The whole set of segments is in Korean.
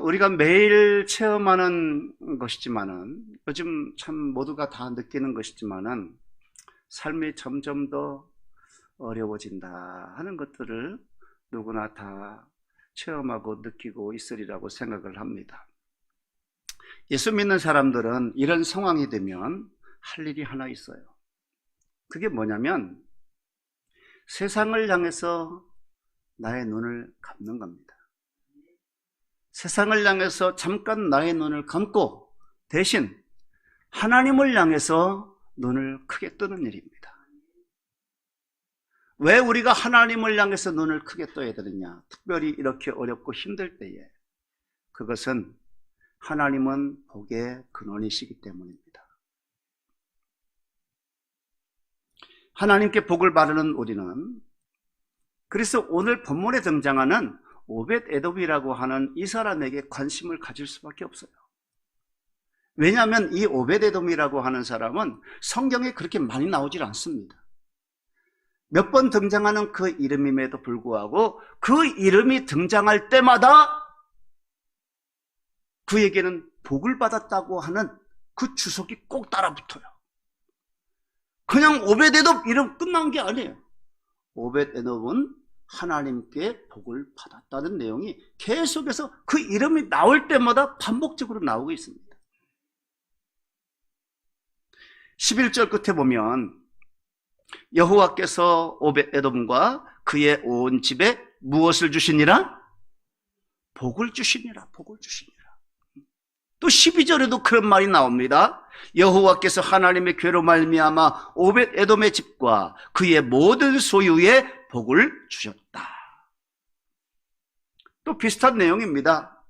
우리가 매일 체험하는 것이지만은, 요즘 참 모두가 다 느끼는 것이지만은, 삶이 점점 더 어려워진다 하는 것들을 누구나 다 체험하고 느끼고 있으리라고 생각을 합니다. 예수 믿는 사람들은 이런 상황이 되면 할 일이 하나 있어요. 그게 뭐냐면, 세상을 향해서 나의 눈을 감는 겁니다. 세상을 향해서 잠깐 나의 눈을 감고 대신 하나님을 향해서 눈을 크게 뜨는 일입니다. 왜 우리가 하나님을 향해서 눈을 크게 떠야 되느냐? 특별히 이렇게 어렵고 힘들 때에 그것은 하나님은 복의 근원이시기 때문입니다. 하나님께 복을 바라는 우리는, 그래서 오늘 본문에 등장하는 오벳 에돔이라고 하는 이 사람에게 관심을 가질 수밖에 없어요. 왜냐하면 이 오벳 에돔이라고 하는 사람은 성경에 그렇게 많이 나오질 않습니다. 몇 번 등장하는 그 이름임에도 불구하고 그 이름이 등장할 때마다 그에게는 복을 받았다고 하는 그 주석이 꼭 따라붙어요. 그냥 오벳 에돔 이름 끝난 게 아니에요. 오벳 에돔은 하나님께 복을 받았다는 내용이 계속해서 그 이름이 나올 때마다 반복적으로 나오고 있습니다. 11절 끝에 보면 여호와께서 오벳 에돔과 그의 온 집에 무엇을 주시니라? 복을 주시니라. 복을 주시니라. 또 12절에도 그런 말이 나옵니다. 여호와께서 하나님의 괴로 말미암아 오벳 에돔의 집과 그의 모든 소유에 복을 주셨다. 또 비슷한 내용입니다.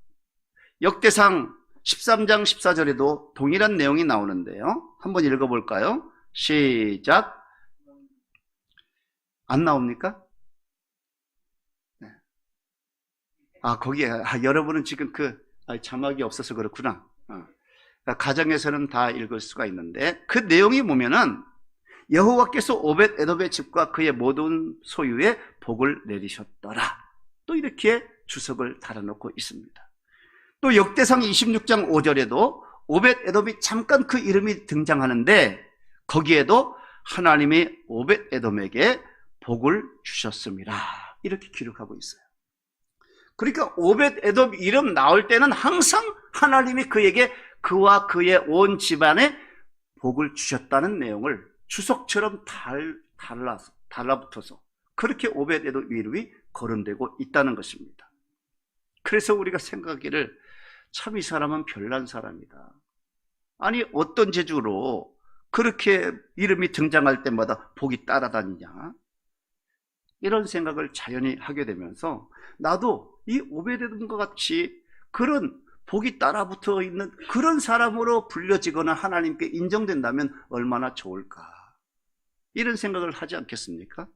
역대상 13장 14절에도 동일한 내용이 나오는데요. 한번 읽어볼까요? 시작. 안 나옵니까? 네. 거기에 여러분은 지금 자막이 없어서 그렇구나. 가정에서는 다 읽을 수가 있는데, 그 내용이 보면은 여호와께서 오벳 에돔의 집과 그의 모든 소유에 복을 내리셨더라. 또 이렇게 주석을 달아놓고 있습니다. 또 역대상 26장 5절에도 오벳 에돔이 잠깐 그 이름이 등장하는데, 거기에도 하나님이 오벳 에돔에게 복을 주셨습니다. 이렇게 기록하고 있어요. 그러니까 오벳 에돔 이름 나올 때는 항상 하나님이 그에게 그와 그의 온 집안에 복을 주셨다는 내용을 주석처럼 달라붙어서 그렇게 오벳 에돔 이름이 거론되고 있다는 것입니다. 그래서 우리가 생각하기를, 참 이 사람은 별난 사람이다. 아니 어떤 재주로 그렇게 이름이 등장할 때마다 복이 따라다니냐, 이런 생각을 자연히 하게 되면서 나도 이 오벳 에돔과 같이 그런 복이 따라붙어 있는 그런 사람으로 불려지거나 하나님께 인정된다면 얼마나 좋을까, 이런 생각을 하지 않겠습니까?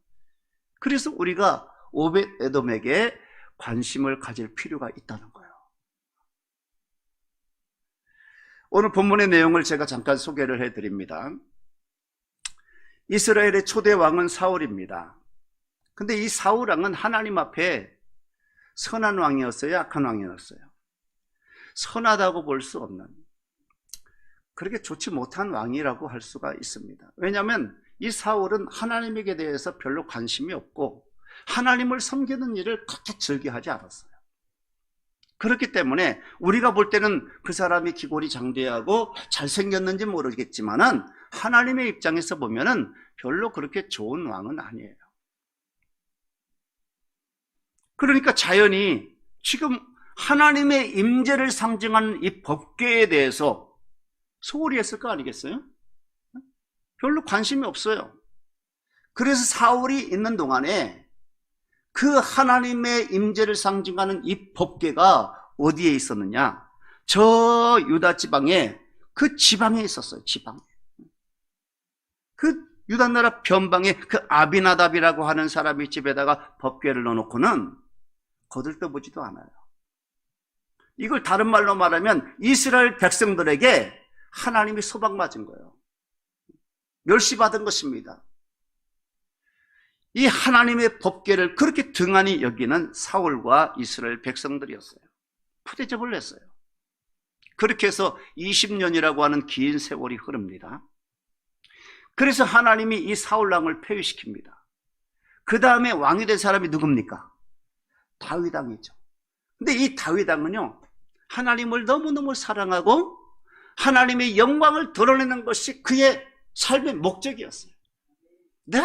그래서 우리가 오벳 에돔에게 관심을 가질 필요가 있다는 거예요. 오늘 본문의 내용을 제가 잠깐 소개를 해드립니다. 이스라엘의 초대 왕은 사울입니다. 근데 이 사울 왕은 하나님 앞에 선한 왕이었어요? 악한 왕이었어요? 선하다고 볼 수 없는, 그렇게 좋지 못한 왕이라고 할 수가 있습니다. 왜냐하면 이 사울은 하나님에게 대해서 별로 관심이 없고 하나님을 섬기는 일을 그렇게 즐겨하지 않았어요. 그렇기 때문에 우리가 볼 때는 그 사람이 기골이 장대하고 잘생겼는지 모르겠지만은 하나님의 입장에서 보면은 별로 그렇게 좋은 왕은 아니에요. 그러니까 자연히 지금 하나님의 임재를 상징하는 이 법궤에 대해서 소홀히 했을 거 아니겠어요? 별로 관심이 없어요. 그래서 사울이 있는 동안에 그 하나님의 임재를 상징하는 이 법궤가 어디에 있었느냐? 저 유다 지방에, 그 지방에 있었어요. 지방에. 그 유다 나라 변방에 그 아비나답이라고 하는 사람의 집에다가 법궤를 넣어놓고는 거들떠보지도 않아요. 이걸 다른 말로 말하면 이스라엘 백성들에게 하나님이 소방맞은 거예요. 멸시받은 것입니다. 이 하나님의 법궤를 그렇게 등한히 여기는 사울과 이스라엘 백성들이었어요. 푸대접을 냈어요. 그렇게 해서 20년이라고 하는 긴 세월이 흐릅니다. 그래서 하나님이 이 사울왕을 폐위시킵니다. 그 다음에 왕이 된 사람이 누굽니까? 다윗 왕이죠. 근데 이 다윗 왕은요, 하나님을 너무너무 사랑하고 하나님의 영광을 드러내는 것이 그의 삶의 목적이었어요. 늘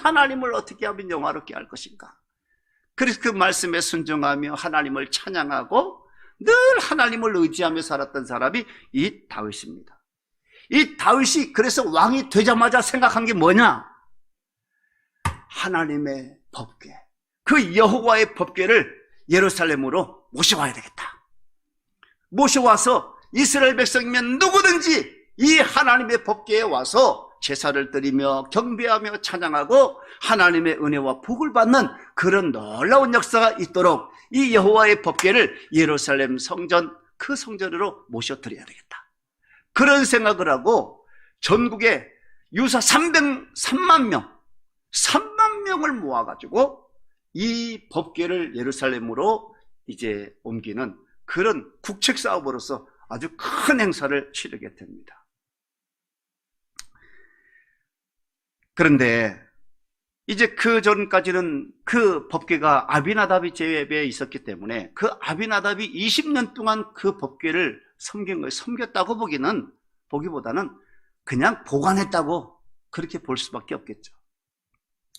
하나님을 어떻게 하면 영화롭게 할 것인가. 그래서 그 말씀에 순종하며 하나님을 찬양하고 늘 하나님을 의지하며 살았던 사람이 이 다윗입니다. 이 다윗이 그래서 왕이 되자마자 생각한 게 뭐냐? 하나님의 법궤, 그 여호와의 법궤를 예루살렘으로 모셔와야 되겠다. 모셔와서 이스라엘 백성이면 누구든지 이 하나님의 법궤에 와서 제사를 드리며 경배하며 찬양하고 하나님의 은혜와 복을 받는 그런 놀라운 역사가 있도록 이 여호와의 법궤를 예루살렘 성전, 그 성전으로 모셔드려야 되겠다. 그런 생각을 하고 전국에 유사 300만 명, 3만 명을 모아가지고 이 법궤를 예루살렘으로 이제 옮기는 그런 국책 사업으로서 아주 큰 행사를 치르게 됩니다. 그런데 이제 그 전까지는 그 법궤가 아비나답이 제외에 있었기 때문에 그 아비나답이 20년 동안 그 법궤를 섬겼다고 보기보다는 그냥 보관했다고 그렇게 볼 수밖에 없겠죠.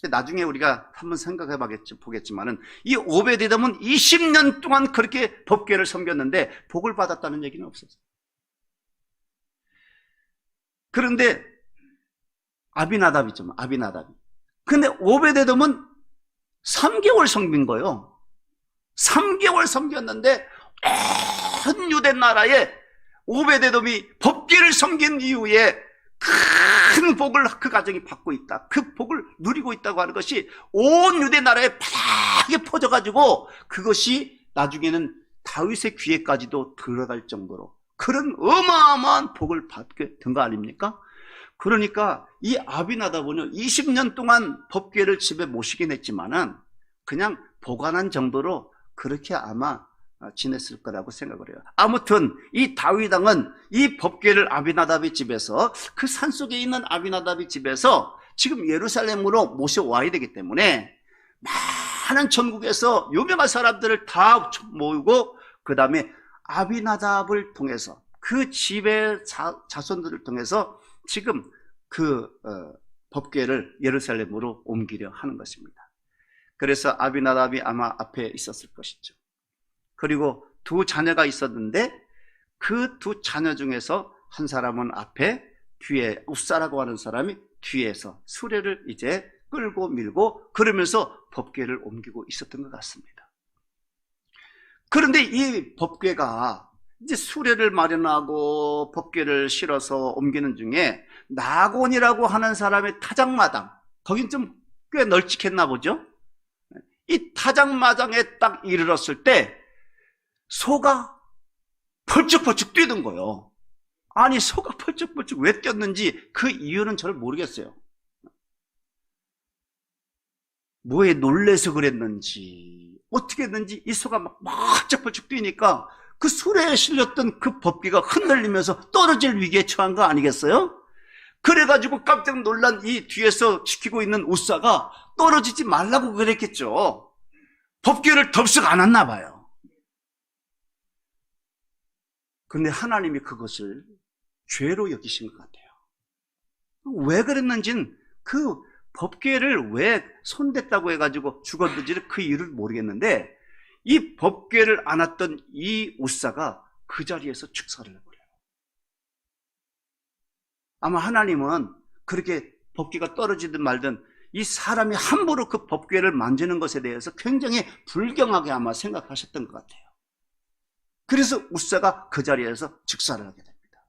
나중에 우리가 한번 생각해 보겠지만은 이 오베데돔은 20년 동안 그렇게 법궤를 섬겼는데 복을 받았다는 얘기는 없었어요. 그런데 아비나답이죠. 아비나답이. 근데 오베데돔은 3개월 섬긴 거예요. 3개월 섬겼는데 온 유대 나라에 오베데돔이 법궤를 섬긴 이후에 큰 복을 그 가정이 받고 있다. 그 복을 누리고 있다고 하는 것이 온 유대 나라에 파랗게 퍼져가지고 그것이 나중에는 다윗의 귀에까지도 들어갈 정도로 그런 어마어마한 복을 받게 된 거 아닙니까? 그러니까 이 아비나답은 20년 동안 법궤를 집에 모시긴 했지만은 그냥 보관한 정도로 그렇게 아마 지냈을 거라고 생각을 해요. 아무튼 이 다윗 왕은 이 법궤를 아비나답의 집에서 그 산속에 있는 아비나답의 집에서 지금 예루살렘으로 모셔와야 되기 때문에 많은 전국에서 유명한 사람들을 다 모으고 그 다음에 아비나답을 통해서 그 집의 자손들을 통해서 지금 그 법궤를 예루살렘으로 옮기려 하는 것입니다. 그래서 아비나답이 아마 앞에 있었을 것이죠. 그리고 두 자녀가 있었는데 그 두 자녀 중에서 한 사람은 앞에, 뒤에 우사라고 하는 사람이 뒤에서 수레를 이제 끌고 밀고 그러면서 법궤를 옮기고 있었던 것 같습니다. 그런데 이 법궤가 이제 수레를 마련하고 법궤를 실어서 옮기는 중에 나곤이라고 하는 사람의 타작마당, 거긴 좀 꽤 널찍했나 보죠? 이 타작마당에 딱 이르렀을 때 소가 펄쩍펄쩍 뛰는 거예요. 아니 소가 펄쩍펄쩍 왜 뛰었는지 그 이유는 잘 모르겠어요. 뭐에 놀래서 그랬는지 어떻게 했는지 이 소가 막 펄쩍펄쩍 뛰니까 그 수레에 실렸던 그 법궤가 흔들리면서 떨어질 위기에 처한 거 아니겠어요? 그래가지고 깜짝 놀란 이 뒤에서 지키고 있는 우사가 떨어지지 말라고 그랬겠죠. 법궤를 덥석 안았나 봐요. 근데 하나님이 그것을 죄로 여기신 것 같아요. 왜 그랬는지는 그 법궤를 왜 손댔다고 해가지고 죽었는지를 그 이유를 모르겠는데 이 법궤를 안았던 이 우사가 그 자리에서 축사를 해버려요. 아마 하나님은 그렇게 법궤가 떨어지든 말든 이 사람이 함부로 그 법궤를 만지는 것에 대해서 굉장히 불경하게 아마 생각하셨던 것 같아요. 그래서 우사가 그 자리에서 즉사를 하게 됩니다.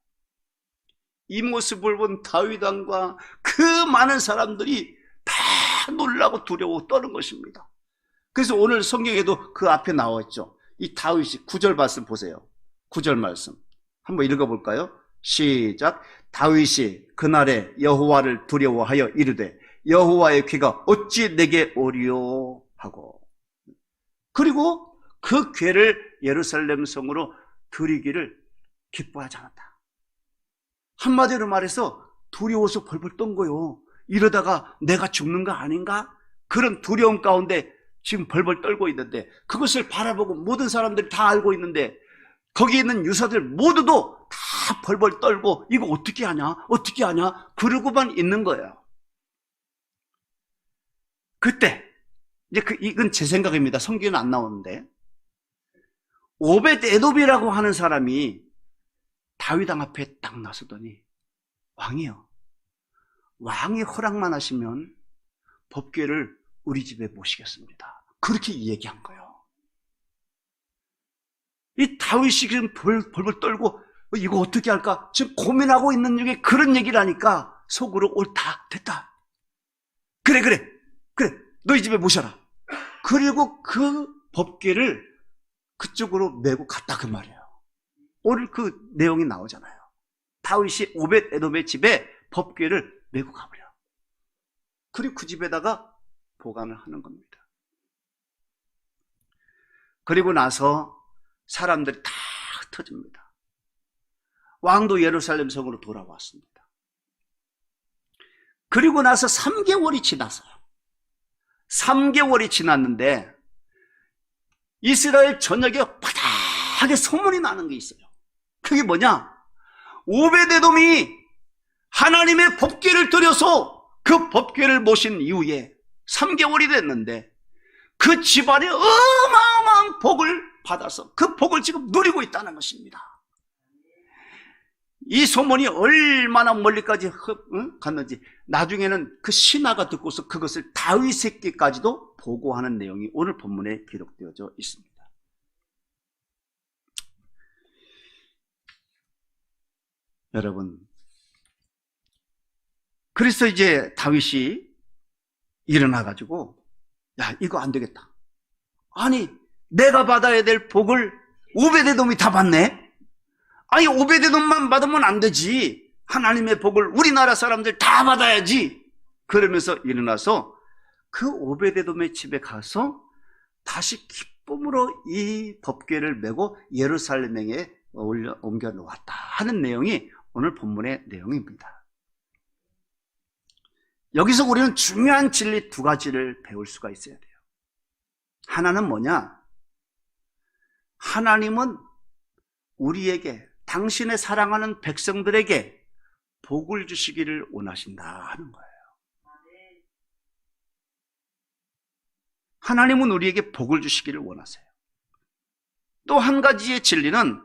이 모습을 본 다윗 왕과 그 많은 사람들이 다 놀라고 두려워 떠는 것입니다. 그래서 오늘 성경에도 그 앞에 나와 있죠. 이 다윗이 9절 말씀 보세요. 9절 말씀 한번 읽어볼까요? 시작. 다윗이 그날에 여호와를 두려워하여 이르되 여호와의 귀가 어찌 내게 오리요 하고, 그리고 그 궤를 예루살렘 성으로 들이기를 기뻐하지 않았다. 한마디로 말해서 두려워서 벌벌 떤 거요. 이러다가 내가 죽는 거 아닌가? 그런 두려움 가운데 지금 벌벌 떨고 있는데, 그것을 바라보고 모든 사람들이 다 알고 있는데 거기 있는 유사들 모두도 다 벌벌 떨고 이거 어떻게 하냐 어떻게 하냐 그러고만 있는 거예요. 그때 이제 이건 제 생각입니다. 성경에는 안 나오는데, 오벳 에돔이라고 하는 사람이 다윗 왕 앞에 딱 나서더니, 왕이요, 왕이 허락만 하시면 법궤를 우리 집에 모시겠습니다. 그렇게 얘기한 거예요. 이 다윗이 지금 벌벌 떨고 이거 어떻게 할까 지금 고민하고 있는 중에 그런 얘기를 하니까 속으로 옳다, 됐다, 그래 너희 집에 모셔라. 그리고 그 법궤를 그쪽으로 메고 갔다, 그 말이에요. 오늘 그 내용이 나오잖아요. 다윗이 오벳 에돔의 집에 법궤를 메고 가버려. 그리고 그 집에다가 보관을 하는 겁니다. 그리고 나서 사람들이 다 흩어집니다. 왕도 예루살렘 성으로 돌아왔습니다. 그리고 나서 3개월이 지났어요. 3개월이 지났는데 이스라엘 전역에 바닥에 소문이 나는 게 있어요. 그게 뭐냐? 오벳에돔이 하나님의 법궤를 들여서 그 법궤를 모신 이후에 3개월이 됐는데 그 집안에 어마어마한 복을 받아서 그 복을 지금 누리고 있다는 것입니다. 이 소문이 얼마나 멀리까지 갔는지 나중에는 그 신하가 듣고서 그것을 다윗에게까지도 보고하는 내용이 오늘 본문에 기록되어져 있습니다. 여러분, 그래서 이제 다윗이 일어나가지고, 야, 이거 안 되겠다. 아니, 내가 받아야 될 복을 오벳에돔이 다 받네? 아니, 오벳에돔만 받으면 안 되지. 하나님의 복을 우리나라 사람들 다 받아야지. 그러면서 일어나서 그 오벳에돔의 집에 가서 다시 기쁨으로 이 법궤를 메고 예루살렘에 옮겨 놓았다 하는 내용이 오늘 본문의 내용입니다. 여기서 우리는 중요한 진리 2가지를 배울 수가 있어야 돼요. 하나는 뭐냐? 하나님은 우리에게, 당신의 사랑하는 백성들에게 복을 주시기를 원하신다 하는 거예요. 하나님은 우리에게 복을 주시기를 원하세요. 또 한 가지의 진리는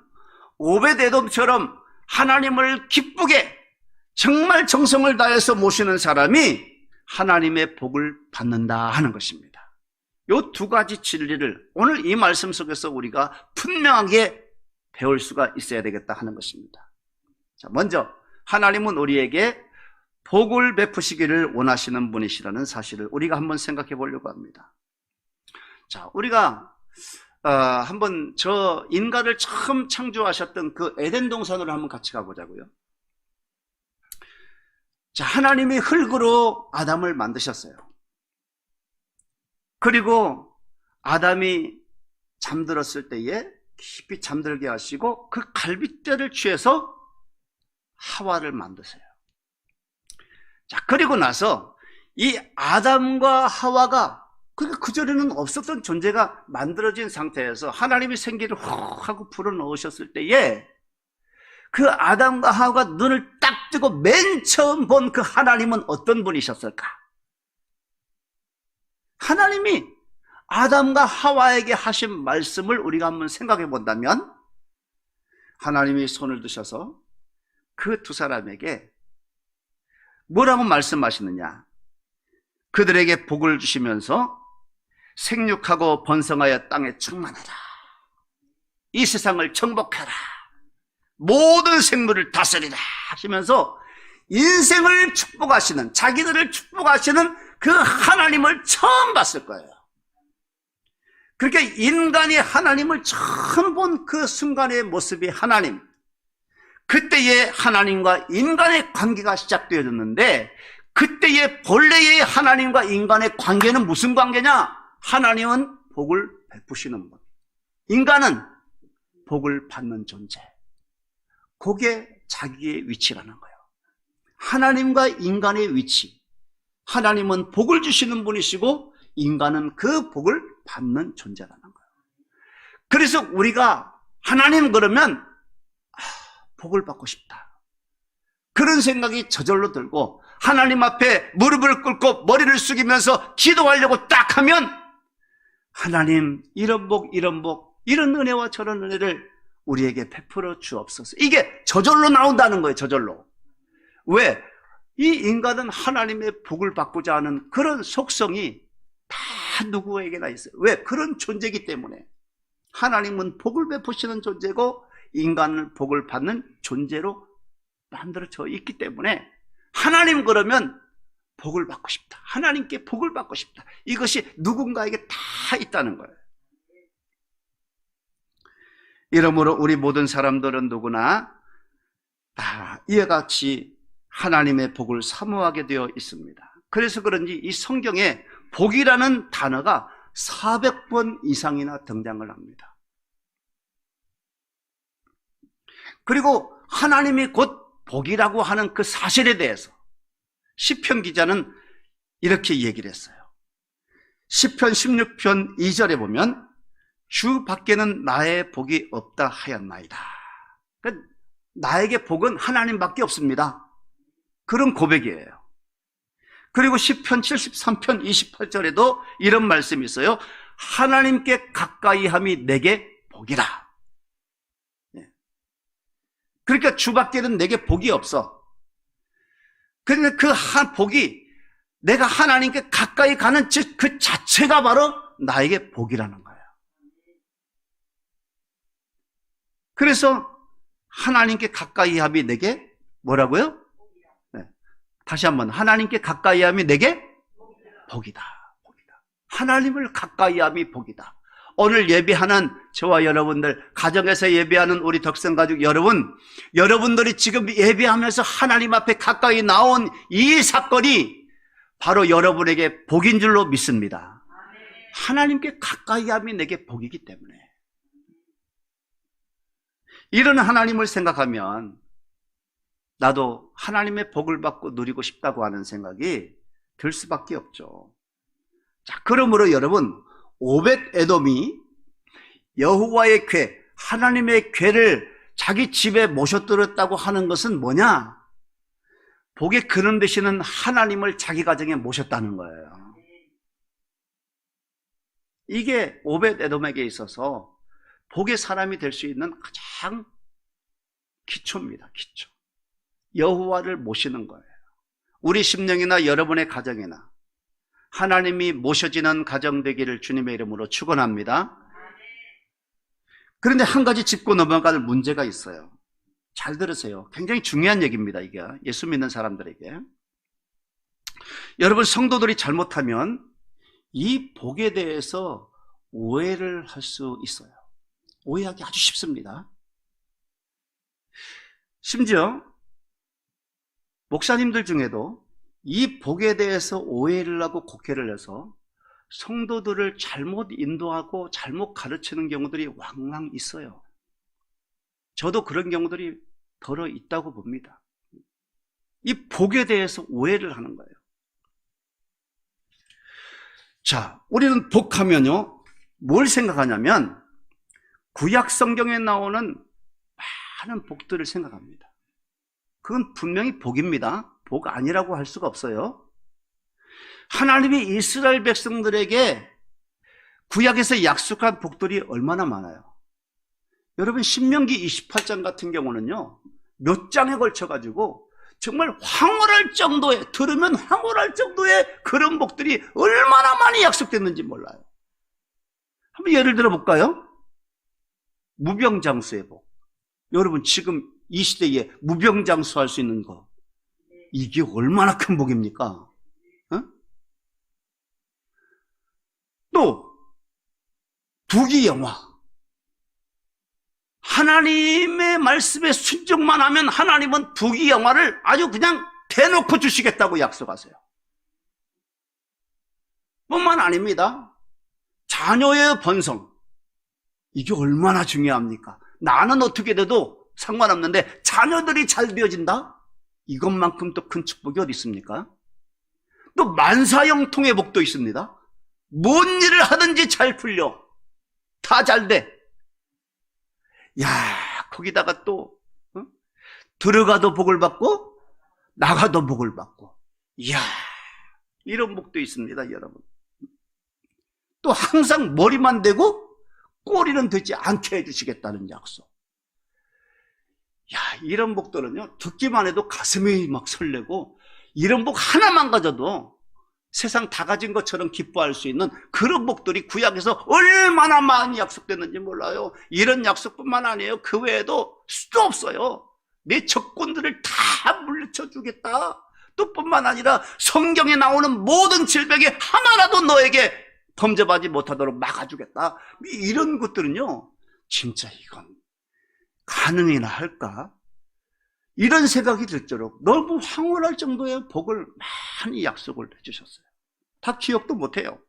오벳에돔처럼 하나님을 기쁘게 정말 정성을 다해서 모시는 사람이 하나님의 복을 받는다 하는 것입니다. 이 2가지 진리를 오늘 이 말씀 속에서 우리가 분명하게 배울 수가 있어야 되겠다 하는 것입니다. 자, 먼저 하나님은 우리에게 복을 베푸시기를 원하시는 분이시라는 사실을 우리가 한번 생각해 보려고 합니다. 자, 우리가 한번 저 인간을 처음 창조하셨던 그 에덴 동산으로 한번 같이 가보자고요. 자, 하나님이 흙으로 아담을 만드셨어요. 그리고 아담이 잠들었을 때에 깊이 잠들게 하시고 그 갈빗대를 취해서 하와를 만드세요. 자, 그리고 나서 이 아담과 하와가 그전에는 없었던 존재가 만들어진 상태에서 하나님이 생기를 훅 하고 불어넣으셨을 때에 그 아담과 하와가 눈을 딱 뜨고 맨 처음 본 그 하나님은 어떤 분이셨을까? 하나님이 아담과 하와에게 하신 말씀을 우리가 한번 생각해 본다면, 하나님이 손을 드셔서 그 2 사람에게 뭐라고 말씀하시느냐? 그들에게 복을 주시면서 생육하고 번성하여 땅에 충만하라, 이 세상을 정복하라, 모든 생물을 다스리라 하시면서 인생을 축복하시는, 자기들을 축복하시는 그 하나님을 처음 봤을 거예요. 그렇게 인간이 하나님을 처음 본 그 순간의 모습이 하나님, 그때의 하나님과 인간의 관계가 시작되어졌는데, 그때의 본래의 하나님과 인간의 관계는 무슨 관계냐? 하나님은 복을 베푸시는 분, 인간은 복을 받는 존재. 그게 자기의 위치라는 거예요. 하나님과 인간의 위치. 하나님은 복을 주시는 분이시고 인간은 그 복을 받는 존재라는 거예요. 그래서 우리가 하나님 그러면 복을 받고 싶다, 그런 생각이 저절로 들고 하나님 앞에 무릎을 꿇고 머리를 숙이면서 기도하려고 딱 하면 하나님 이런 복 이런 은혜와 저런 은혜를 우리에게 베풀어 주옵소서. 이게 저절로 나온다는 거예요. 저절로. 왜? 이 인간은 하나님의 복을 받고자 하는 그런 속성이 다 누구에게나 있어요. 왜? 그런 존재이기 때문에. 하나님은 복을 베푸시는 존재고 인간은 복을 받는 존재로 만들어져 있기 때문에 하나님 그러면 복을 받고 싶다, 하나님께 복을 받고 싶다, 이것이 누군가에게 다 있다는 거예요. 이러므로 우리 모든 사람들은 누구나 다 이와 같이 하나님의 복을 사모하게 되어 있습니다. 그래서 그런지 이 성경에 복이라는 단어가 400번 이상이나 등장을 합니다. 그리고 하나님이 곧 복이라고 하는 그 사실에 대해서 시편 기자는 이렇게 얘기를 했어요. 시편 16편 2절에 보면 주 밖에는 나의 복이 없다 하였나이다. 그러니까 나에게 복은 하나님밖에 없습니다. 그런 고백이에요. 그리고 시편 73편 28절에도 이런 말씀이 있어요. 하나님께 가까이함이 내게 복이라. 그러니까 주 밖에는 내게 복이 없어. 그런데 그 복이 내가 하나님께 가까이 가는 그 자체가 바로 나에게 복이라는 거예요. 그래서 하나님께 가까이함이 내게 뭐라고요? 네. 다시 한번, 하나님께 가까이함이 내게 복이다. 복이다. 하나님을 가까이함이 복이다. 오늘 예배하는 저와 여러분들, 가정에서 예배하는 우리 덕성가족 여러분, 여러분들이 지금 예배하면서 하나님 앞에 가까이 나온 이 사건이 바로 여러분에게 복인 줄로 믿습니다. 하나님께 가까이함이 내게 복이기 때문에. 이런 하나님을 생각하면 나도 하나님의 복을 받고 누리고 싶다고 하는 생각이 들 수밖에 없죠. 자, 그러므로 여러분, 오벳 에돔이 여호와의 궤, 하나님의 궤를 자기 집에 모셔들었다고 하는 것은 뭐냐? 복의 근원 되시는 하나님을 자기 가정에 모셨다는 거예요. 이게 오벳 에돔에게 있어서 복의 사람이 될 수 있는 가장 기초입니다. 기초. 여호와를 모시는 거예요. 우리 심령이나 여러분의 가정이나 하나님이 모셔지는 가정 되기를 주님의 이름으로 축원합니다. 그런데 한 가지 짚고 넘어갈 문제가 있어요. 잘 들으세요. 굉장히 중요한 얘기입니다. 이게 예수 믿는 사람들에게. 여러분, 성도들이 잘못하면 이 복에 대해서 오해를 할 수 있어요. 오해하기 아주 쉽습니다. 심지어 목사님들 중에도 이 복에 대해서 오해를 하고 곡해를 해서 성도들을 잘못 인도하고 잘못 가르치는 경우들이 왕왕 있어요. 저도 그런 경우들이 더러 있다고 봅니다. 이 복에 대해서 오해를 하는 거예요. 자, 우리는 복하면요, 뭘 생각하냐면 구약 성경에 나오는 많은 복들을 생각합니다. 그건 분명히 복입니다. 복 아니라고 할 수가 없어요. 하나님이 이스라엘 백성들에게 구약에서 약속한 복들이 얼마나 많아요. 여러분, 신명기 28장 같은 경우는요, 몇 장에 걸쳐가지고 정말 황홀할 정도의, 들으면 황홀할 정도의 그런 복들이 얼마나 많이 약속됐는지 몰라요. 한번 예를 들어 볼까요? 무병장수의 복. 여러분, 지금 이 시대에 무병장수할 수 있는 거, 이게 얼마나 큰 복입니까? 어? 또 부귀영화. 하나님의 말씀에 순종만 하면 하나님은 부귀영화를 아주 그냥 대놓고 주시겠다고 약속하세요. 뿐만 아닙니다. 자녀의 번성, 이게 얼마나 중요합니까? 나는 어떻게 돼도 상관없는데 자녀들이 잘 되어진다? 이것만큼 또 큰 축복이 어디 있습니까? 또 만사형통의 복도 있습니다. 뭔 일을 하든지 잘 풀려. 다 잘 돼. 야, 거기다가 또 들어가도 복을 받고 나가도 복을 받고. 이야, 이런 복도 있습니다, 여러분. 또 항상 머리만 대고 꼬리는 되지 않게 해주시겠다는 약속. 야, 이런 복들은요, 듣기만 해도 가슴이 막 설레고, 이런 복 하나만 가져도 세상 다 가진 것처럼 기뻐할 수 있는 그런 복들이 구약에서 얼마나 많이 약속됐는지 몰라요. 이런 약속뿐만 아니에요. 그 외에도 수도 없어요. 내 적군들을 다 물리쳐 주겠다. 또 뿐만 아니라 성경에 나오는 모든 질병에 하나라도 너에게 범접하지 못하도록 막아주겠다. 이런 것들은요, 진짜 이건 가능이나 할까? 이런 생각이 들도록 너무 황홀할 정도의 복을 많이 약속을 해주셨어요. 다 기억도 못해요.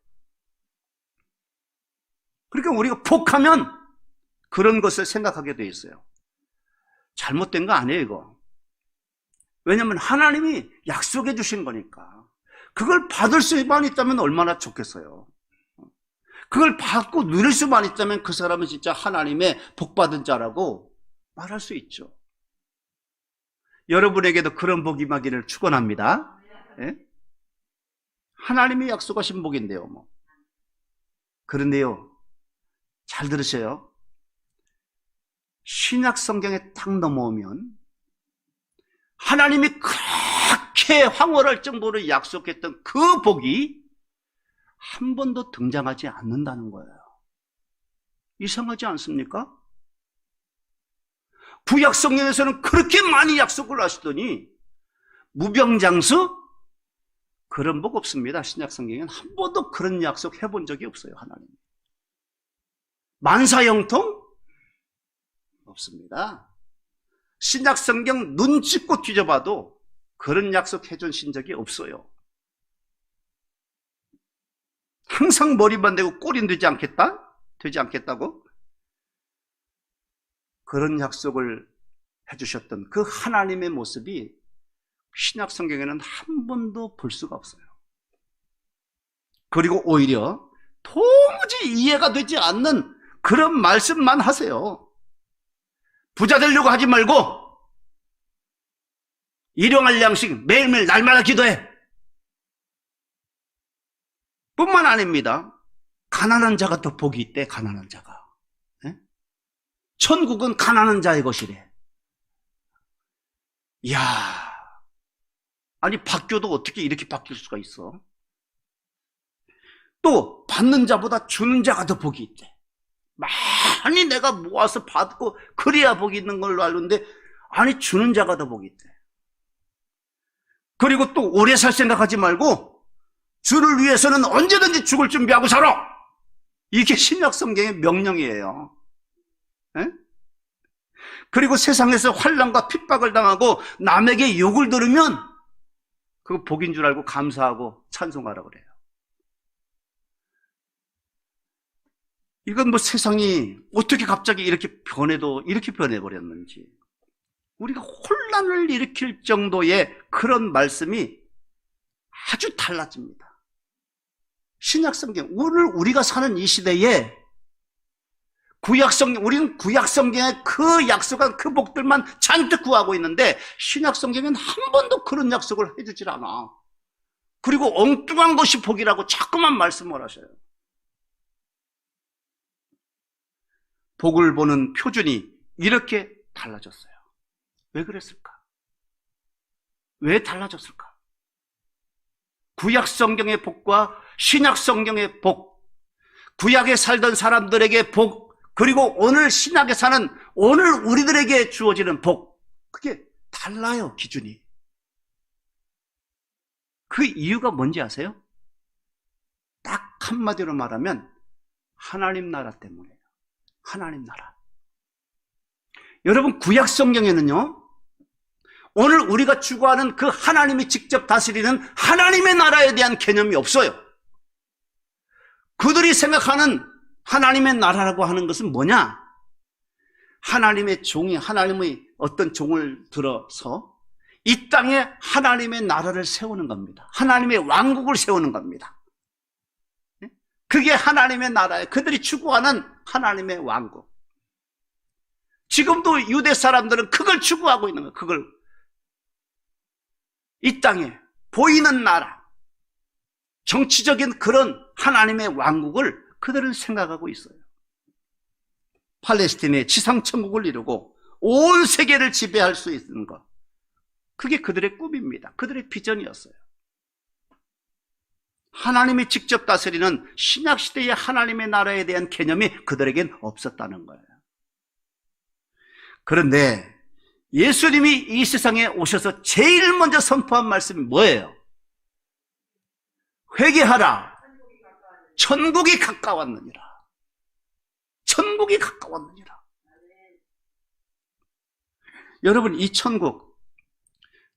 그러니까 우리가 복하면 그런 것을 생각하게 돼 있어요. 잘못된 거 아니에요, 이거. 왜냐하면 하나님이 약속해 주신 거니까. 그걸 받을 수만 있다면 얼마나 좋겠어요. 그걸 받고 누릴 수만 있다면 그 사람은 진짜 하나님의 복받은 자라고 말할 수 있죠. 여러분에게도 그런 복이 임하기를 축원합니다. 예? 하나님이 약속하신 복인데요, 뭐. 그런데요, 잘 들으세요. 신약 성경에 딱 넘어오면 하나님이 그렇게 황홀할 정도로 약속했던 그 복이 한 번도 등장하지 않는다는 거예요. 이상하지 않습니까? 구약 성경에서는 그렇게 많이 약속을 하시더니 무병장수? 그런 복 없습니다. 신약 성경에는 한 번도 그런 약속 해본 적이 없어요, 하나님. 만사형통? 없습니다. 신약 성경 눈 찍고 뒤져봐도 그런 약속 해주신 적이 없어요. 항상 머리만 대고 꼬리는 되지 않겠다? 되지 않겠다고? 그런 약속을 해주셨던 그 하나님의 모습이 신약 성경에는 한 번도 볼 수가 없어요. 그리고 오히려 도무지 이해가 되지 않는 그런 말씀만 하세요. 부자 되려고 하지 말고 일용할 양식 매일매일 날마다 기도해. 뿐만 아닙니다. 가난한 자가 더 복이 있대. 가난한 자가. 네? 천국은 가난한 자의 것이래. 이야, 아니 바뀌어도 어떻게 이렇게 바뀔 수가 있어? 또 받는 자보다 주는 자가 더 복이 있대. 많이 내가 모아서 받고 그래야 복이 있는 걸로 알는데 아니 주는 자가 더 복이 있대. 그리고 또 오래 살 생각하지 말고 주를 위해서는 언제든지 죽을 준비하고 살아. 이게 신약 성경의 명령이에요. 에? 그리고 세상에서 환난과 핍박을 당하고 남에게 욕을 들으면 그거 복인 줄 알고 감사하고 찬송하라 그래요. 이건 뭐 세상이 어떻게 갑자기 이렇게 변해도 이렇게 변해버렸는지, 우리가 혼란을 일으킬 정도의 그런 말씀이 아주 달라집니다. 신약성경, 오늘 우리가 사는 이 시대에 구약성경, 우리는 구약성경의 그 약속한 그 복들만 잔뜩 구하고 있는데 신약성경은 한 번도 그런 약속을 해주질 않아. 그리고 엉뚱한 것이 복이라고 자꾸만 말씀을 하셔요. 복을 보는 표준이 이렇게 달라졌어요. 왜 그랬을까? 왜 달라졌을까? 구약 성경의 복과 신약 성경의 복, 구약에 살던 사람들에게 복, 그리고 오늘 신약에 사는 오늘 우리들에게 주어지는 복, 그게 달라요, 기준이. 그 이유가 뭔지 아세요? 딱 한마디로 말하면 하나님 나라 때문이에요. 하나님 나라. 여러분, 구약 성경에는요, 오늘 우리가 추구하는 그 하나님이 직접 다스리는 하나님의 나라에 대한 개념이 없어요. 그들이 생각하는 하나님의 나라라고 하는 것은 뭐냐? 하나님의 종이 하나님의 어떤 종을 들어서 이 땅에 하나님의 나라를 세우는 겁니다. 하나님의 왕국을 세우는 겁니다. 그게 하나님의 나라예요. 그들이 추구하는 하나님의 왕국. 지금도 유대 사람들은 그걸 추구하고 있는 거예요. 그걸. 이 땅에 보이는 나라, 정치적인 그런 하나님의 왕국을 그들은 생각하고 있어요. 팔레스틴의 지상천국을 이루고 온 세계를 지배할 수 있는 것. 그게 그들의 꿈입니다. 그들의 비전이었어요. 하나님이 직접 다스리는 신약시대의 하나님의 나라에 대한 개념이 그들에겐 없었다는 거예요. 그런데 예수님이 이 세상에 오셔서 제일 먼저 선포한 말씀이 뭐예요? 회개하라. 천국이 가까웠느니라. 천국이 가까웠느니라. 여러분, 이 천국,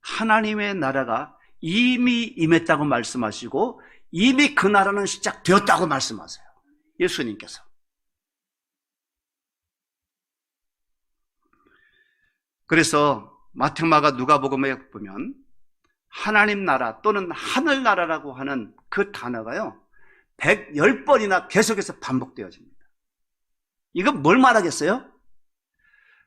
하나님의 나라가 이미 임했다고 말씀하시고 이미 그 나라는 시작되었다고 말씀하세요. 예수님께서. 그래서 마태마가 누가복음에 보면 하나님 나라 또는 하늘나라라고 하는 그 단어가요 110번이나 계속해서 반복되어집니다. 이건 뭘 말하겠어요?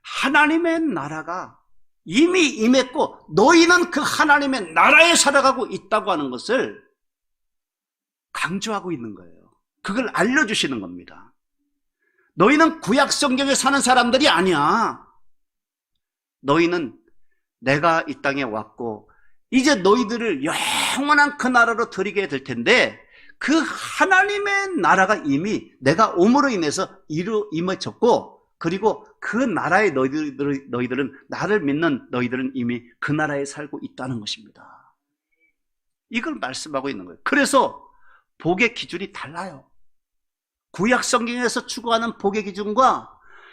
하나님의 나라가 이미 임했고 너희는 그 하나님의 나라에 살아가고 있다고 하는 것을 강조하고 있는 거예요. 그걸 알려주시는 겁니다. 너희는 구약 성경에 사는 사람들이 아니야. 너희는 내가 이 땅에 왔고 이제 너희들을 영원한 그 나라로 들이게 될 텐데 그 하나님의 나라가 이미 내가 옴으로 인해서 임해졌고 그리고 그 나라에 너희들은 나를 믿는 너희들은 이미 그 나라에 살고 있다는 것입니다. 이걸 말씀하고 있는 거예요. 그래서 복의 기준이 달라요. 구약 성경에서 추구하는 복의 기준과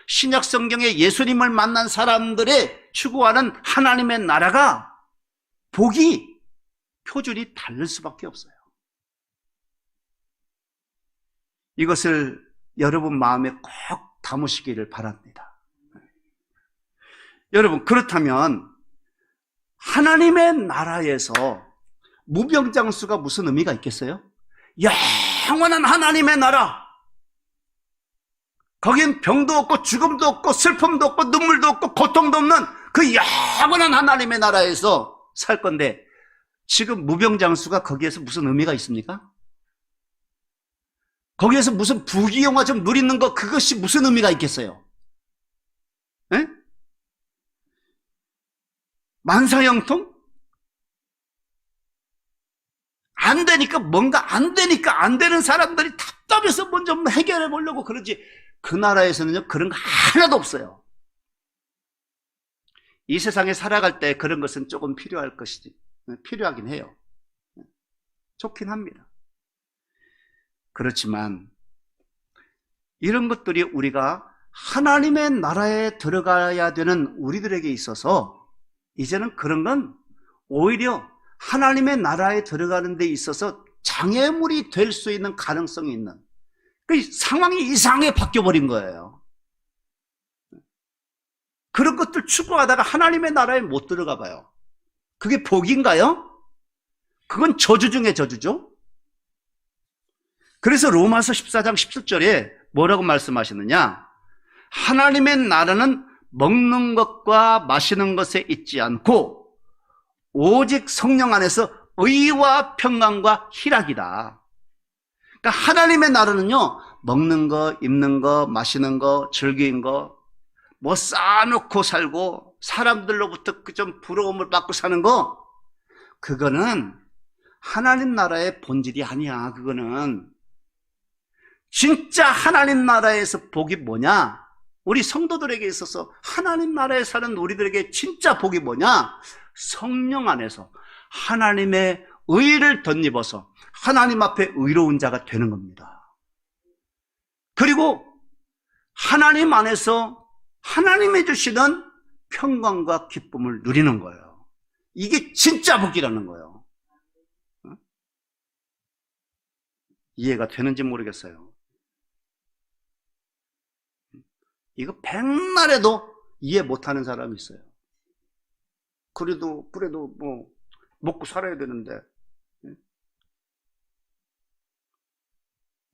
신약 성경에 예수님을 만난 사람들의 추구하는 하나님의 나라가 복이 표준이 다를 수밖에 없어요. 이것을 여러분 마음에 꼭 담으시기를 바랍니다. 여러분, 그렇다면 하나님의 나라에서 무병장수가 무슨 의미가 있겠어요? 영원한 하나님의 나라. 거긴 병도 없고 죽음도 없고 슬픔도 없고 눈물도 없고 고통도 없는 그 영원한 하나님의 나라에서 살 건데 지금 무병장수가 거기에서 무슨 의미가 있습니까? 거기에서 무슨 부귀영화 좀 누리는 거 그것이 무슨 의미가 있겠어요? 에? 만사형통? 안 되니까 뭔가 안 되니까 안 되는 사람들이 답답해서 먼저 해결해 보려고 그러지 그 나라에서는요 그런 거 하나도 없어요. 이 세상에 살아갈 때 그런 것은 조금 필요할 것이지 필요하긴 해요. 좋긴 합니다. 그렇지만 이런 것들이 우리가 하나님의 나라에 들어가야 되는 우리들에게 있어서 이제는 그런 건 오히려 하나님의 나라에 들어가는 데 있어서 장애물이 될 수 있는 가능성이 있는 그 상황이 이상하게 바뀌어버린 거예요. 그런 것들 추구하다가 하나님의 나라에 못 들어가 봐요. 그게 복인가요? 그건 저주 중에 저주죠. 그래서 로마서 14장 17절에 뭐라고 말씀하시느냐? 하나님의 나라는 먹는 것과 마시는 것에 있지 않고 오직 성령 안에서 의와 평강과 희락이다. 그러니까 하나님의 나라는요 먹는 거, 입는 거, 마시는 거, 즐기는 거 뭐 쌓아놓고 살고 사람들로부터 좀 부러움을 받고 사는 거 그거는 하나님 나라의 본질이 아니야. 그거는 진짜 하나님 나라에서 복이 뭐냐? 우리 성도들에게 있어서 하나님 나라에 사는 우리들에게 진짜 복이 뭐냐? 성령 안에서 하나님의 의를 덧입어서 하나님 앞에 의로운 자가 되는 겁니다. 그리고 하나님 안에서 하나님이 주시는 평강과 기쁨을 누리는 거예요. 이게 진짜 복이라는 거예요. 이해가 되는지 모르겠어요. 이거 백날 해도 이해 못하는 사람이 있어요. 그래도 뭐 먹고 살아야 되는데.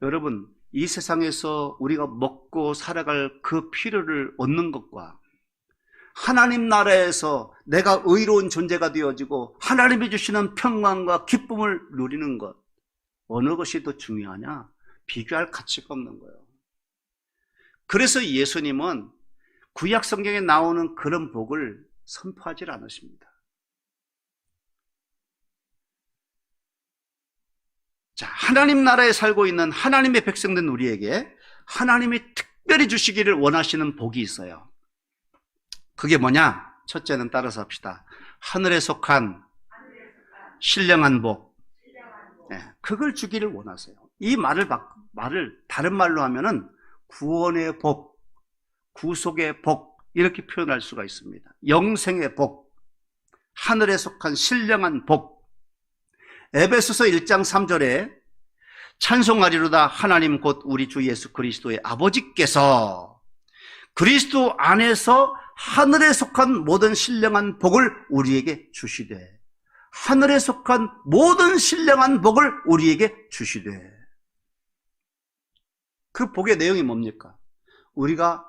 여러분, 이 세상에서 우리가 먹고 살아갈 그 필요를 얻는 것과 하나님 나라에서 내가 의로운 존재가 되어지고 하나님이 주시는 평강과 기쁨을 누리는 것, 어느 것이 더 중요하냐? 비교할 가치가 없는 거예요. 그래서 예수님은 구약 성경에 나오는 그런 복을 선포하지 않으십니다. 자, 하나님 나라에 살고 있는 하나님의 백성된 우리에게 하나님이 특별히 주시기를 원하시는 복이 있어요. 그게 뭐냐? 첫째는 따라서 합시다. 하늘에 속한 신령한 복. 네, 그걸 주기를 원하세요. 이 말을 다른 말로 하면은 구원의 복, 구속의 복, 이렇게 표현할 수가 있습니다. 영생의 복, 하늘에 속한 신령한 복. 에베소서 1장 3절에 찬송하리로다 하나님 곧 우리 주 예수 그리스도의 아버지께서 그리스도 안에서 하늘에 속한 모든 신령한 복을 우리에게 주시되, 하늘에 속한 모든 신령한 복을 우리에게 주시되. 그 복의 내용이 뭡니까? 우리가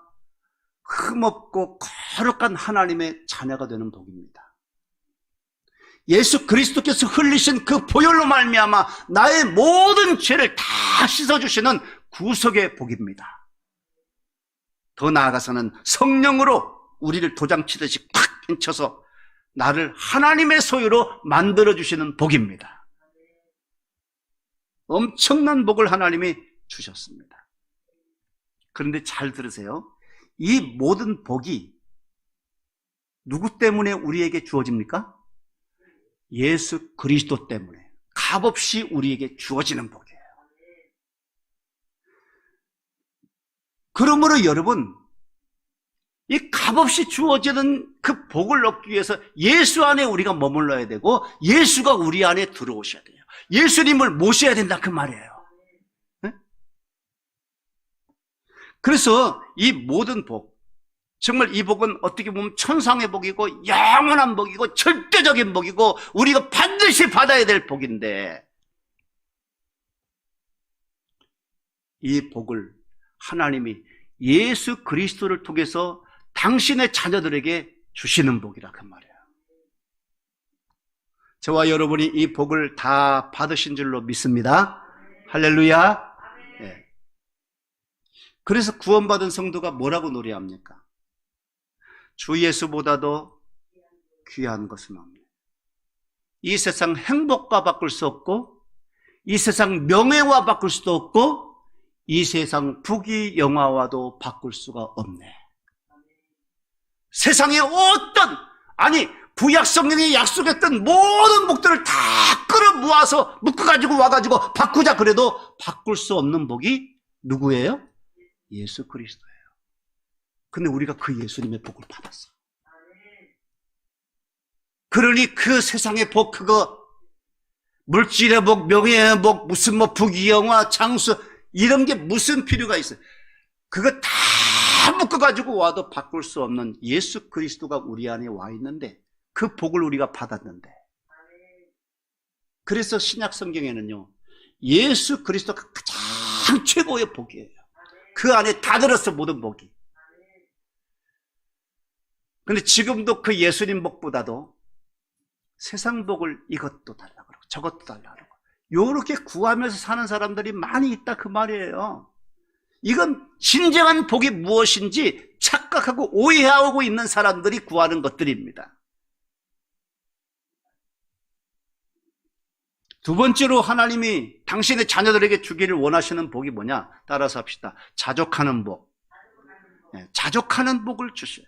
흠없고 거룩한 하나님의 자녀가 되는 복입니다. 예수 그리스도께서 흘리신 그 보혈로 말미암아 나의 모든 죄를 다 씻어주시는 구속의 복입니다. 더 나아가서는 성령으로 우리를 도장치듯이 팍 팽쳐서 나를 하나님의 소유로 만들어주시는 복입니다. 엄청난 복을 하나님이 주셨습니다. 그런데 잘 들으세요. 이 모든 복이 누구 때문에 우리에게 주어집니까? 예수 그리스도 때문에 값없이 우리에게 주어지는 복이에요. 그러므로 여러분, 이 값없이 주어지는 그 복을 얻기 위해서 예수 안에 우리가 머물러야 되고 예수가 우리 안에 들어오셔야 돼요. 예수님을 모셔야 된다, 그 말이에요. 네? 그래서 이 모든 복, 정말 이 복은 어떻게 보면 천상의 복이고 영원한 복이고 절대적인 복이고 우리가 반드시 받아야 될 복인데, 이 복을 하나님이 예수 그리스도를 통해서 당신의 자녀들에게 주시는 복이라 그 말이에요. 저와 여러분이 이 복을 다 받으신 줄로 믿습니다. 할렐루야. 네. 그래서 구원받은 성도가 뭐라고 노래합니까? 주 예수보다도 귀한 것은 없네. 이 세상 행복과 바꿀 수 없고, 이 세상 명예와 바꿀 수도 없고, 이 세상 부귀 영화와도 바꿀 수가 없네. 세상의 어떤, 구약 성경이 약속했던 모든 복들을 다 끌어모아서 묶어가지고 와가지고 바꾸자 그래도 바꿀 수 없는 복이 누구예요? 예수 그리스도예요. 근데 우리가 그 예수님의 복을 받았어. 그러니 그 세상의 복, 그거 물질의 복, 명예의 복, 무슨 뭐 부귀영화, 장수, 이런 게 무슨 필요가 있어요? 그거 다 묶어가지고 와도 바꿀 수 없는 예수 그리스도가 우리 안에 와 있는데, 그 복을 우리가 받았는데, 그래서 신약 성경에는요, 예수 그리스도가 가장 최고의 복이에요. 그 안에 다 들었어, 모든 복이. 근데 지금도 그 예수님 복보다도 세상 복을 이것도 달라고 그러고 저것도 달라고 그러고 요렇게 구하면서 사는 사람들이 많이 있다, 그 말이에요. 이건 진정한 복이 무엇인지 착각하고 오해하고 있는 사람들이 구하는 것들입니다. 두 번째로 하나님이 당신의 자녀들에게 주기를 원하시는 복이 뭐냐? 따라서 합시다. 자족하는 복. 네, 자족하는 복을 주셔요.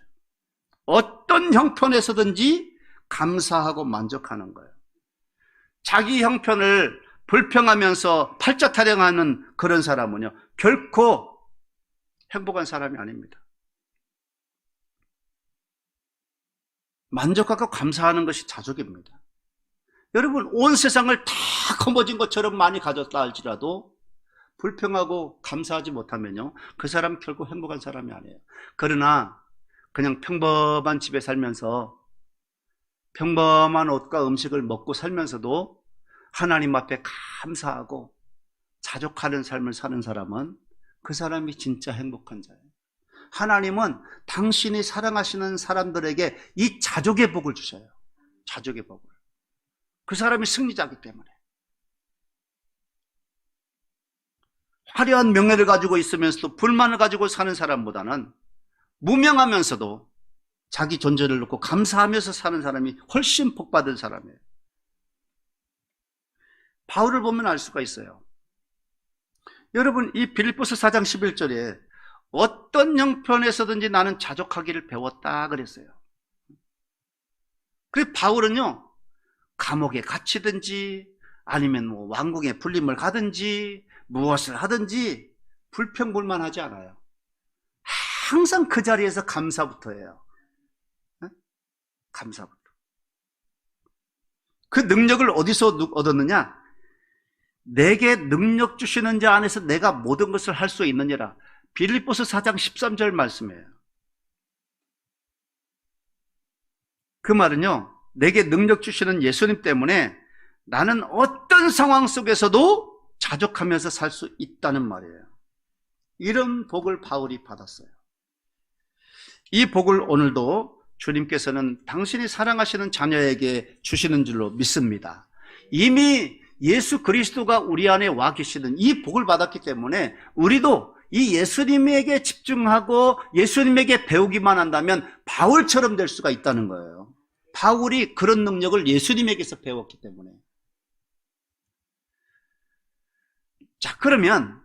어떤 형편에서든지 감사하고 만족하는 거예요. 자기 형편을 불평하면서 팔자 타령하는 그런 사람은요, 결코 행복한 사람이 아닙니다. 만족하고 감사하는 것이 자족입니다. 여러분, 온 세상을 다 거머쥔 것처럼 많이 가졌다 할지라도 불평하고 감사하지 못하면요, 그 사람 결국 행복한 사람이 아니에요. 그러나 그냥 평범한 집에 살면서 평범한 옷과 음식을 먹고 살면서도 하나님 앞에 감사하고 자족하는 삶을 사는 사람은 그 사람이 진짜 행복한 자예요. 하나님은 당신이 사랑하시는 사람들에게 이 자족의 복을 주셔요. 자족의 복을. 그 사람이 승리자이기 때문에. 화려한 명예를 가지고 있으면서도 불만을 가지고 사는 사람보다는 무명하면서도 자기 존재를 놓고 감사하면서 사는 사람이 훨씬 복받은 사람이에요. 바울을 보면 알 수가 있어요. 여러분, 이 빌립보서 4장 11절에 어떤 형편에서든지 나는 자족하기를 배웠다 그랬어요. 그래서 바울은요, 감옥에 갇히든지 아니면 뭐 왕궁에 불림을 가든지 무엇을 하든지 불평불만하지 않아요. 항상 그 자리에서 감사부터 해요. 감사부터. 그 능력을 어디서 얻었느냐? 내게 능력 주시는 자 안에서 내가 모든 것을 할 수 있느니라. 빌립보서 4장 13절 말씀이에요. 그 말은요, 내게 능력 주시는 예수님 때문에 나는 어떤 상황 속에서도 자족하면서 살 수 있다는 말이에요. 이런 복을 바울이 받았어요. 이 복을 오늘도 주님께서는 당신이 사랑하시는 자녀에게 주시는 줄로 믿습니다. 이미 예수 그리스도가 우리 안에 와 계시는 이 복을 받았기 때문에 우리도 이 예수님에게 집중하고 예수님에게 배우기만 한다면 바울처럼 될 수가 있다는 거예요. 바울이 그런 능력을 예수님에게서 배웠기 때문에. 자, 그러면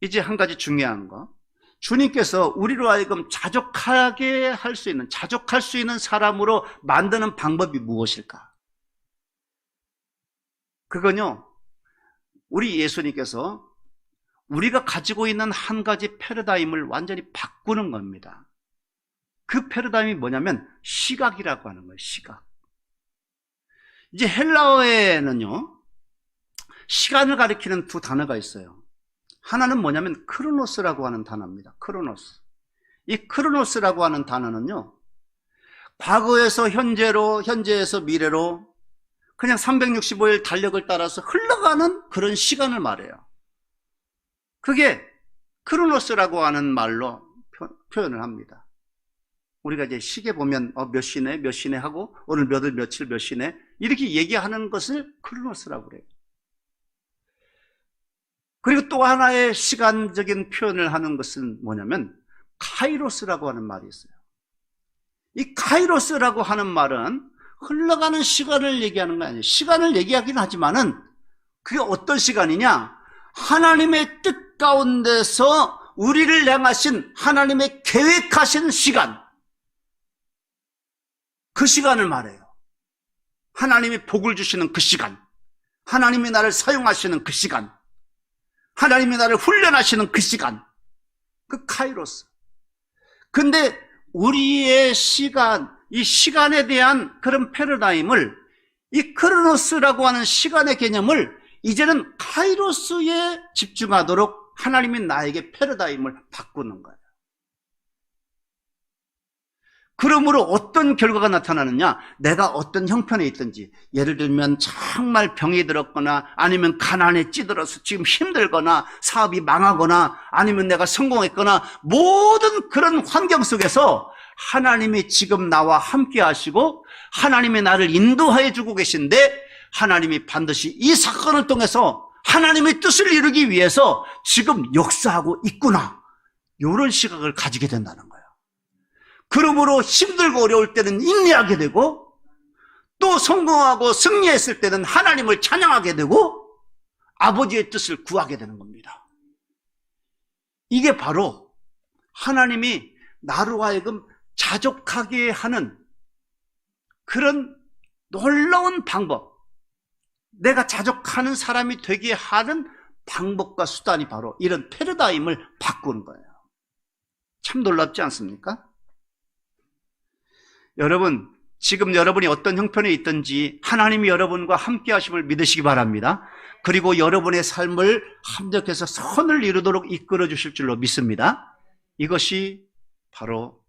이제 한 가지 중요한 거. 주님께서 우리로 하여금 자족하게 할 수 있는, 자족할 수 있는 사람으로 만드는 방법이 무엇일까? 그건요, 우리 예수님께서 우리가 가지고 있는 한 가지 패러다임을 완전히 바꾸는 겁니다. 그 패러다임이 뭐냐면 시각이라고 하는 거예요. 시각. 이제 헬라어에는요, 시간을 가리키는 두 단어가 있어요. 하나는 뭐냐면 크로노스라고 하는 단어입니다. 크로노스. 이 크로노스라고 하는 단어는요, 과거에서 현재로, 현재에서 미래로 그냥 365일 달력을 따라서 흘러가는 그런 시간을 말해요. 그게 크로노스라고 하는 말로 표현을 합니다. 우리가 이제 시계 보면 몇 시네 몇 시네 하고 오늘 몇 월 며칠 몇 시네 이렇게 얘기하는 것을 크로노스라고 그래요. 그리고 또 하나의 시간적인 표현을 하는 것은 뭐냐면 카이로스라고 하는 말이 있어요. 이 카이로스라고 하는 말은 흘러가는 시간을 얘기하는 거 아니에요. 시간을 얘기하긴 하지만은 그게 어떤 시간이냐? 하나님의 뜻 가운데서 우리를 향하신 하나님의 계획하신 시간, 그 시간을 말해요. 하나님이 복을 주시는 그 시간, 하나님이 나를 사용하시는 그 시간, 하나님이 나를 훈련하시는 그 시간, 그 카이로스. 근데 우리의 시간, 이 시간에 대한 그런 패러다임을, 이 크로노스라고 하는 시간의 개념을 이제는 카이로스에 집중하도록 하나님이 나에게 패러다임을 바꾸는 거예요. 그러므로 어떤 결과가 나타나느냐? 내가 어떤 형편에 있든지, 예를 들면 정말 병이 들었거나 아니면 가난에 찌들어서 지금 힘들거나 사업이 망하거나 아니면 내가 성공했거나 모든 그런 환경 속에서 하나님이 지금 나와 함께 하시고 하나님이 나를 인도해 주고 계신데 하나님이 반드시 이 사건을 통해서 하나님의 뜻을 이루기 위해서 지금 역사하고 있구나, 이런 시각을 가지게 된다는 거예요. 그러므로 힘들고 어려울 때는 인내하게 되고 또 성공하고 승리했을 때는 하나님을 찬양하게 되고 아버지의 뜻을 구하게 되는 겁니다. 이게 바로 하나님이 나로 하여금 자족하게 하는 그런 놀라운 방법, 내가 자족하는 사람이 되게 하는 방법과 수단이 바로 이런 패러다임을 바꾸는 거예요. 참 놀랍지 않습니까? 여러분, 지금 여러분이 어떤 형편에 있든지 하나님이 여러분과 함께 하심을 믿으시기 바랍니다. 그리고 여러분의 삶을 합력해서 선을 이루도록 이끌어 주실 줄로 믿습니다. 이것이 바로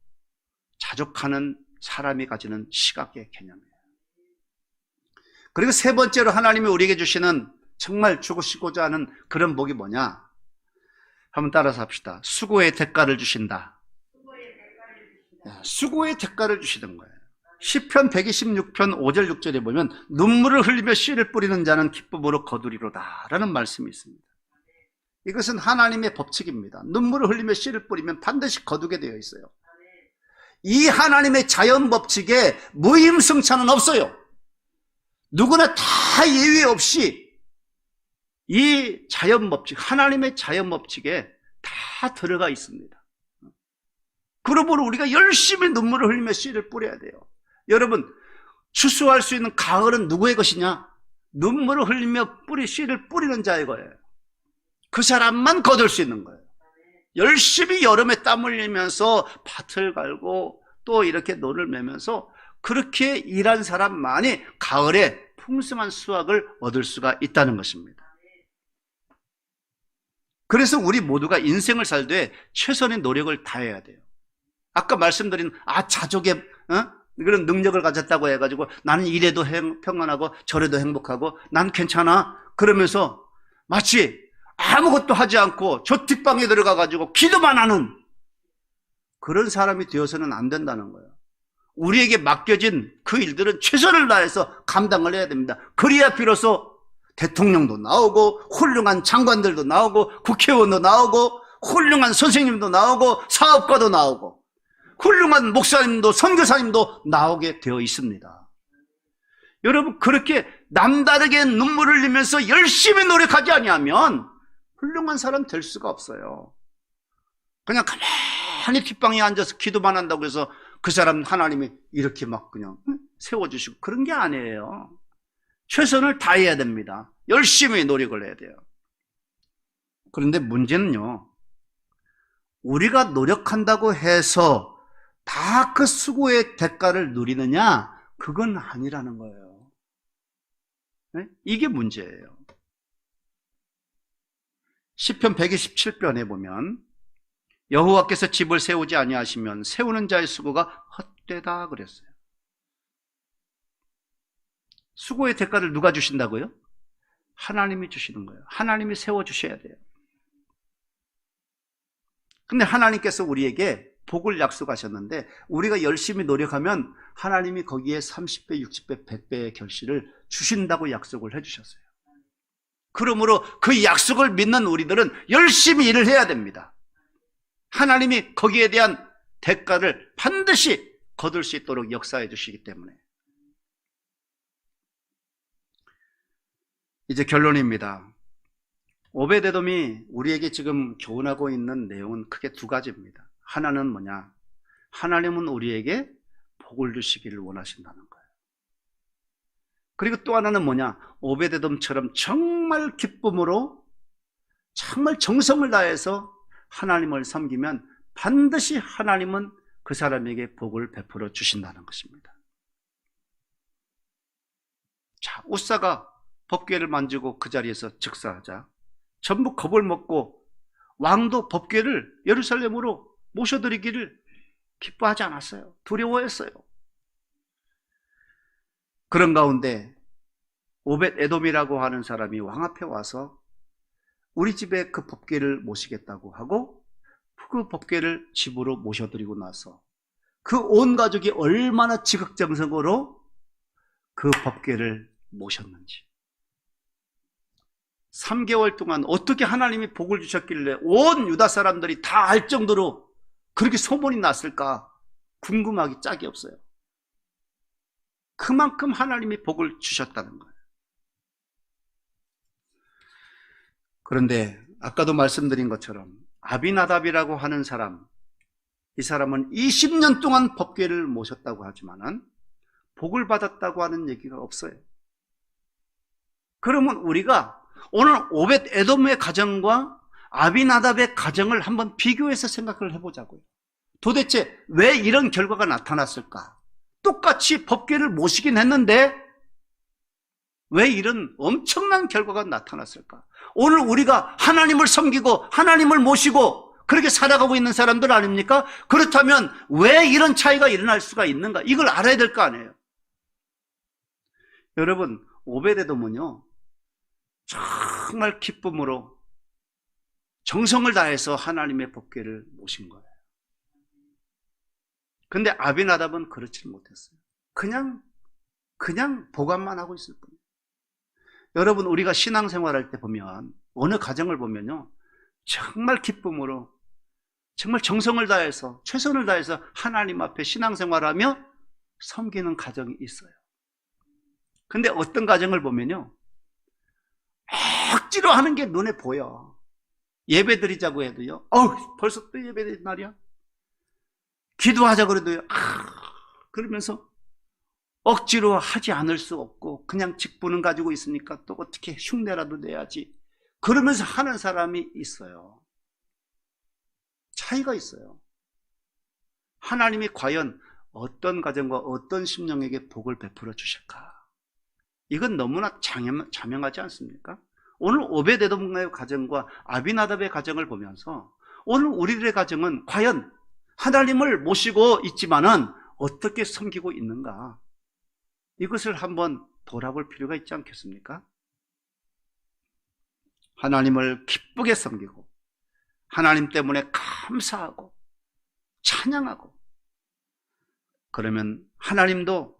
자족하는 사람이 가지는 시각의 개념이에요. 그리고 세 번째로 하나님이 우리에게 주시는 정말 주시고자 하는 그런 복이 뭐냐? 한번 따라서 합시다. 수고의 대가를 주신다. 수고의 대가를 주시는 거예요. 시편 126편 5절 6절에 보면 눈물을 흘리며 씨를 뿌리는 자는 기쁨으로 거두리로다 라는 말씀이 있습니다. 이것은 하나님의 법칙입니다. 눈물을 흘리며 씨를 뿌리면 반드시 거두게 되어 있어요. 이 하나님의 자연 법칙에 무임승차는 없어요. 누구나 다 예외 없이 이 자연 법칙, 하나님의 자연 법칙에 다 들어가 있습니다. 그러므로 우리가 열심히 눈물을 흘리며 씨를 뿌려야 돼요. 여러분, 추수할 수 있는 가을은 누구의 것이냐? 눈물을 흘리며 씨를 뿌리는 자의 거예요. 그 사람만 거둘 수 있는 거예요. 열심히 여름에 땀 흘리면서 밭을 갈고 또 이렇게 논을 매면서 그렇게 일한 사람만이 가을에 풍성한 수확을 얻을 수가 있다는 것입니다. 그래서 우리 모두가 인생을 살되 최선의 노력을 다해야 돼요. 아까 말씀드린 자족의 그런 능력을 가졌다고 해가지고 나는 이래도 평안하고 저래도 행복하고 난 괜찮아 그러면서 마치 아무것도 하지 않고 저 뒷방에 들어가가지고 기도만 하는 그런 사람이 되어서는 안 된다는 거예요. 우리에게 맡겨진 그 일들은 최선을 다해서 감당을 해야 됩니다. 그래야 비로소 대통령도 나오고 훌륭한 장관들도 나오고 국회의원도 나오고 훌륭한 선생님도 나오고 사업가도 나오고 훌륭한 목사님도 선교사님도 나오게 되어 있습니다. 여러분, 그렇게 남다르게 눈물을 흘리면서 열심히 노력하지 아니하면 훌륭한 사람 될 수가 없어요. 그냥 가만히 뒷방에 앉아서 기도만 한다고 해서 그 사람 하나님이 이렇게 막 그냥 세워주시고 그런 게 아니에요. 최선을 다해야 됩니다. 열심히 노력을 해야 돼요. 그런데 문제는요, 우리가 노력한다고 해서 다 그 수고의 대가를 누리느냐? 그건 아니라는 거예요. 네? 이게 문제예요. 시편 127편에 보면 여호와께서 집을 세우지 아니하시면 세우는 자의 수고가 헛되다 그랬어요. 수고의 대가를 누가 주신다고요? 하나님이 주시는 거예요. 하나님이 세워주셔야 돼요. 근데 하나님께서 우리에게 복을 약속하셨는데 우리가 열심히 노력하면 하나님이 거기에 30배, 60배, 100배의 결실을 주신다고 약속을 해주셨어요. 그러므로 그 약속을 믿는 우리들은 열심히 일을 해야 됩니다. 하나님이 거기에 대한 대가를 반드시 거둘 수 있도록 역사해 주시기 때문에. 이제 결론입니다. 오베데돔이 우리에게 지금 교훈하고 있는 내용은 크게 두 가지입니다. 하나는 뭐냐? 하나님은 우리에게 복을 주시기를 원하신다는 거예요. 그리고 또 하나는 뭐냐? 오베데돔처럼 정말 기쁨으로 정말 정성을 다해서 하나님을 섬기면 반드시 하나님은 그 사람에게 복을 베풀어 주신다는 것입니다. 자, 웃사가 법궤를 만지고 그 자리에서 즉사하자 전부 겁을 먹고 왕도 법궤를 예루살렘으로 모셔드리기를 기뻐하지 않았어요. 두려워했어요. 그런 가운데 오벳 에돔이라고 하는 사람이 왕 앞에 와서 우리 집에 그 법궤를 모시겠다고 하고 그 법궤를 집으로 모셔드리고 나서 그 온 가족이 얼마나 지극정성으로 그 법궤를 모셨는지, 3개월 동안 어떻게 하나님이 복을 주셨길래 온 유다 사람들이 다 알 정도로 그렇게 소문이 났을까 궁금하기 짝이 없어요. 그만큼 하나님이 복을 주셨다는 거예요. 그런데 아까도 말씀드린 것처럼 아비나답이라고 하는 사람, 이 사람은 20년 동안 법궤를 모셨다고 하지만은 복을 받았다고 하는 얘기가 없어요. 그러면 우리가 오늘 오벳 에돔의 가정과 아비나답의 가정을 한번 비교해서 생각을 해보자고요. 도대체 왜 이런 결과가 나타났을까? 똑같이 법궤를 모시긴 했는데 왜 이런 엄청난 결과가 나타났을까? 오늘 우리가 하나님을 섬기고 하나님을 모시고 그렇게 살아가고 있는 사람들 아닙니까? 그렇다면 왜 이런 차이가 일어날 수가 있는가? 이걸 알아야 될 거 아니에요. 여러분, 오베데돔은요 정말 기쁨으로 정성을 다해서 하나님의 법궤를 모신 거예요. 근데 아비나답은 그렇지 못했어요. 그냥 보관만 하고 있을 뿐이에요. 여러분, 우리가 신앙생활할 때 보면 어느 가정을 보면요 정말 기쁨으로 정말 정성을 다해서 최선을 다해서 하나님 앞에 신앙생활하며 섬기는 가정이 있어요. 근데 어떤 가정을 보면요 억지로 하는 게 눈에 보여. 예배 드리자고 해도요 벌써 또 예배 드릴 날이야. 기도하자 그래도요 그러면서 억지로 하지 않을 수 없고 그냥 직분은 가지고 있으니까 또 어떻게 흉내라도 내야지 그러면서 하는 사람이 있어요. 차이가 있어요. 하나님이 과연 어떤 가정과 어떤 심령에게 복을 베풀어 주실까? 이건 너무나 자명하지 않습니까? 오늘 오베데돔의 가정과 아비나답의 가정을 보면서 오늘 우리들의 가정은 과연 하나님을 모시고 있지만은 어떻게 섬기고 있는가? 이것을 한번 돌아볼 필요가 있지 않겠습니까? 하나님을 기쁘게 섬기고 하나님 때문에 감사하고 찬양하고 그러면 하나님도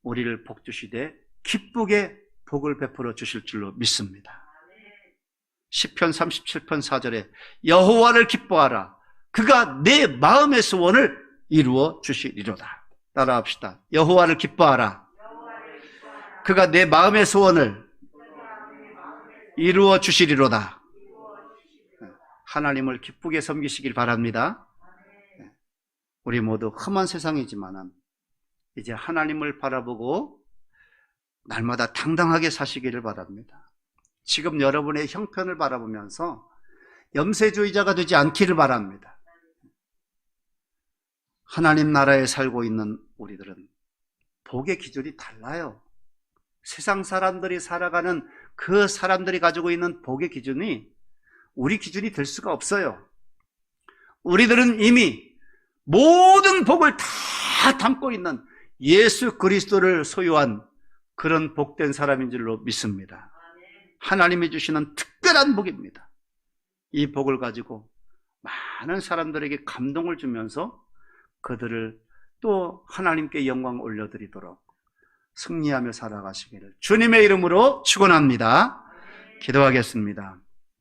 우리를 복 주시되 기쁘게 복을 베풀어 주실 줄로 믿습니다. 시편 37편 4절에 여호와를 기뻐하라 그가 내 마음의 소원을 이루어 주시리로다. 따라합시다. 여호와를 기뻐하라 그가 내 마음의 소원을 이루어 주시리로다. 하나님을 기쁘게 섬기시길 바랍니다. 우리 모두 험한 세상이지만 이제 하나님을 바라보고 날마다 당당하게 사시기를 바랍니다. 지금 여러분의 형편을 바라보면서 염세주의자가 되지 않기를 바랍니다. 하나님 나라에 살고 있는 우리들은 복의 기준이 달라요. 세상 사람들이 살아가는 그 사람들이 가지고 있는 복의 기준이 우리 기준이 될 수가 없어요. 우리들은 이미 모든 복을 다 담고 있는 예수 그리스도를 소유한 그런 복된 사람인 줄로 믿습니다. 하나님이 주시는 특별한 복입니다. 이 복을 가지고 많은 사람들에게 감동을 주면서 그들을 또 하나님께 영광 올려드리도록 승리하며 살아가시기를 주님의 이름으로 축원합니다. 기도하겠습니다.